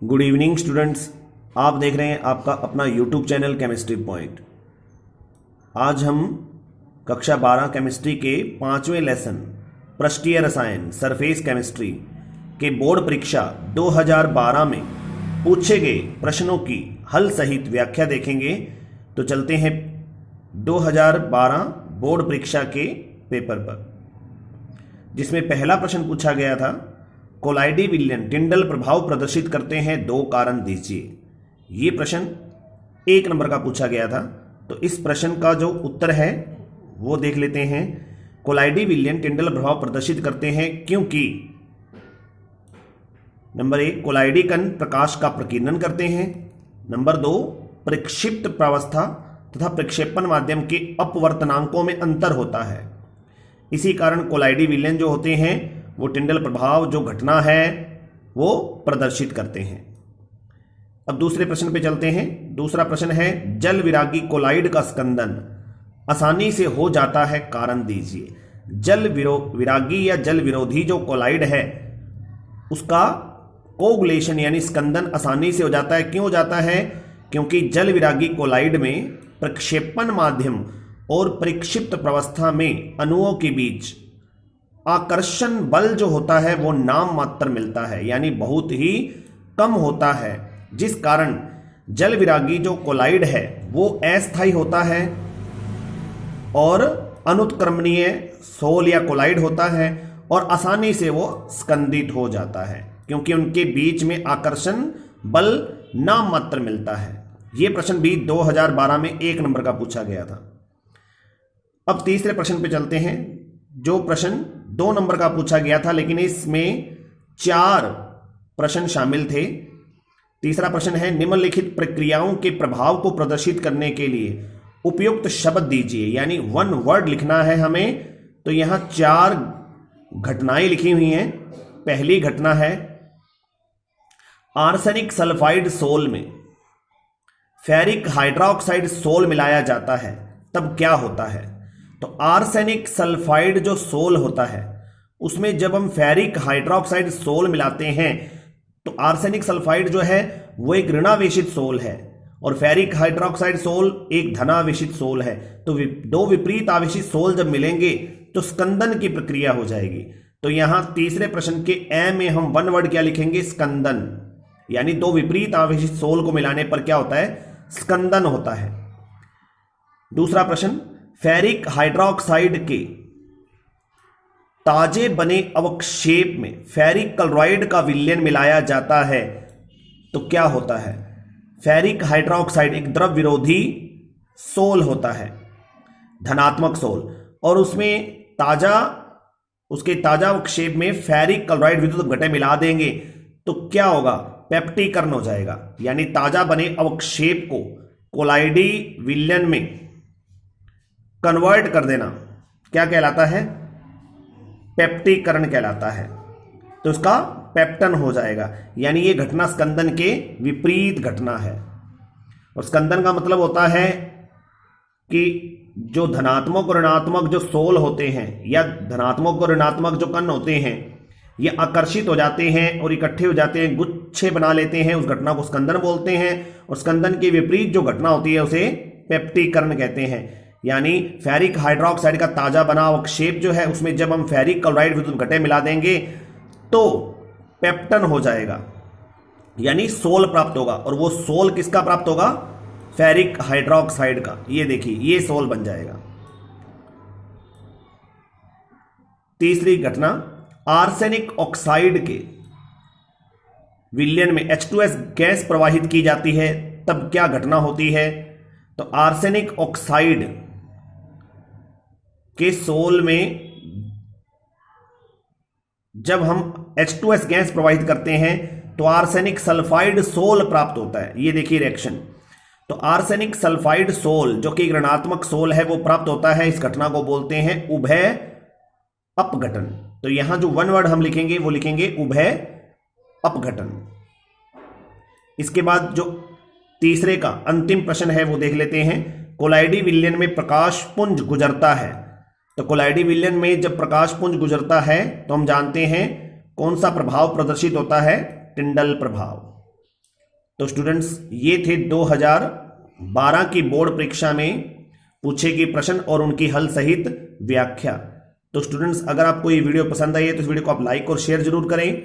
Good evening students. आप देख रहे हैं आपका अपना यूट्यूब चैनल केमिस्ट्री पॉइंट। आज हम कक्षा 12 केमिस्ट्री के 5वें लेसन पृष्ठीय रसायन सरफेस केमिस्ट्री के बोर्ड परीक्षा 2012 में पूछे गए प्रश्नों की हल सहित व्याख्या देखेंगे। तो चलते हैं 2012 बोर्ड परीक्षा के पेपर पर, जिसमें पहला प्रश्न पूछा गया था, कोलाइडी विलयन टिंडल प्रभाव प्रदर्शित करते हैं, दो कारण दीजिए। ये प्रश्न 1 नंबर का पूछा गया था। तो इस प्रश्न का जो उत्तर है वो देख लेते हैं। कोलाइडी विलयन टिंडल प्रभाव प्रदर्शित करते हैं क्योंकि नंबर 1 कोलाइडी कण प्रकाश का प्रकीर्णन करते हैं। नंबर 2 प्रक्षिप्त प्रावस्था तथा प्रक्षेपण माध्यम के अपवर्तनांकों में अंतर होता है, इसी कारण कोलाइडी विलयन जो होते हैं वो टिंडल प्रभाव जो घटना है वो प्रदर्शित करते हैं। अब दूसरे प्रश्न पे चलते हैं। दूसरा प्रश्न है, जल विरागी कोलाइड का स्कंदन आसानी से हो जाता है, कारण दीजिए। जल विरागी या जल विरोधी जो कोलाइड है उसका कोगुलेशन यानी स्कंदन आसानी से हो जाता है। क्यों हो जाता है? क्योंकि जल विरागी कोलाइड में प्रक्षेपण माध्यम और प्रक्षिप्त प्रावस्था में अणुओं के बीच आकर्षण बल जो होता है वो नाम मात्र मिलता है, यानी बहुत ही कम होता है, जिस कारण जल विरागी जो कोलाइड है वो अस्थायी होता है और अनुत्क्रमणीय सोल या कोलाइड होता है और आसानी से वो स्कंदित हो जाता है क्योंकि उनके बीच में आकर्षण बल नाम मात्र मिलता है। ये प्रश्न भी 2012 में 1 नंबर का पूछा गया था। अब तीसरे प्रश्न पे चलते हैं, जो प्रश्न 2 नंबर का पूछा गया था, लेकिन इसमें 4 प्रश्न शामिल थे। तीसरा प्रश्न है, निम्नलिखित प्रक्रियाओं के प्रभाव को प्रदर्शित करने के लिए उपयुक्त शब्द दीजिए, यानी 1 वर्ड लिखना है हमें। तो यहां 4 घटनाएं लिखी हुई हैं। पहली घटना है, आर्सेनिक सल्फाइड सोल में फेरिक हाइड्रोक्साइड सोल मिलाया जाता है, तब क्या होता है? तो आर्सेनिक सल्फाइड जो सोल होता है उसमें जब हम फेरिक हाइड्रोक्साइड सोल मिलाते हैं तो आर्सेनिक सल्फाइड जो है वो एक ऋणावेशित सोल है और फेरिक हाइड्रोक्साइड सोल एक धनावेशित सोल है। तो दो विपरीत आवेशित सोल जब मिलेंगे तो स्कंदन की प्रक्रिया हो जाएगी। तो यहां तीसरे प्रश्न के ए में हम 1 वर्ड क्या लिखेंगे? स्कंदन, यानी दो विपरीत आवेशित सोल को मिलाने पर क्या होता है? स्कंदन होता है। दूसरा प्रश्न, फेरिक हाइड्रोक्साइड के ताजे बने अवक्षेप में फेरिक क्लोराइड का विलयन मिलाया जाता है, तो क्या होता है? फेरिक हाइड्रोक्साइड एक द्रव विरोधी सोल होता है, धनात्मक सोल, और उसमें उसके ताजा अवक्षेप में फेरिक क्लोराइड विद्युत घटक मिला देंगे तो क्या होगा? पेप्टीकरण हो जाएगा, यानी ताजा बने अवक्षेप को कोलाइडी विलयन में कन्वर्ट कर देना क्या कहलाता है? पेप्टीकरण कहलाता है। तो इसका पेप्टन हो जाएगा, यानी ये घटना स्कंदन के विपरीत घटना है। और स्कंदन का मतलब होता है कि जो धनात्मक और ऋणात्मक जो सोल होते हैं या धनात्मक और ऋणात्मक जो कण होते हैं ये आकर्षित हो जाते हैं और इकट्ठे हो जाते हैं, गुच्छे बना लेते हैं, उस घटना को स्कंदन बोलते हैं। और स्कंदन के विपरीत जो घटना होती है उसे पेप्टीकरण कहते हैं, यानी फेरिक हाइड्रोक्साइड का ताजा बना अवक्षेप जो है उसमें जब हम फेरिक क्लोराइड विद्युत घटक मिला देंगे तो पेप्टन हो जाएगा, यानी सोल प्राप्त होगा। और वो सोल किसका प्राप्त होगा? फेरिक हाइड्रोक्साइड का। ये देखिए, ये सोल बन जाएगा। तीसरी घटना, आर्सेनिक ऑक्साइड के विलयन में H2S गैस प्रवाहित की जाती है, तब क्या घटना होती है? तो आर्सेनिक ऑक्साइड के सोल में जब हम H2S गैस प्रवाहित करते हैं तो आर्सेनिक सल्फाइड सोल प्राप्त होता है। ये देखिए रिएक्शन। तो आर्सेनिक सल्फाइड सोल जो कि ऋणात्मक सोल है वो प्राप्त होता है। इस घटना को बोलते हैं उभय अपघटन। तो यहां जो 1 वर्ड हम लिखेंगे वो लिखेंगे उभय अपघटन। इसके बाद जो तीसरे का अंतिम प्रश्न है वो देख लेते हैं। कोलाइडी विलयन में प्रकाश पुंज गुजरता है, तो कोलाइडी विलयन में जब प्रकाश पुंज गुजरता है तो हम जानते हैं कौन सा प्रभाव प्रदर्शित होता है? टिंडल प्रभाव। तो स्टूडेंट्स ये थे 2012 की बोर्ड परीक्षा में पूछे गए प्रश्न और उनकी हल सहित व्याख्या। तो स्टूडेंट्स अगर आपको ये वीडियो पसंद आई है तो इस वीडियो को आप लाइक और शेयर जरूर करें,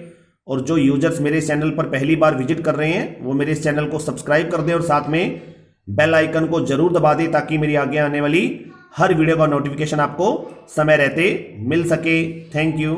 और जो यूजर्स मेरे इस चैनल पर पहली बार विजिट कर रहे हैं वो मेरे इस चैनल को सब्सक्राइब कर दें और साथ में बेल आइकन को जरूर दबा दें ताकि मेरी आगे आने वाली हर वीडियो का नोटिफिकेशन आपको समय रहते मिल सके। Thank you.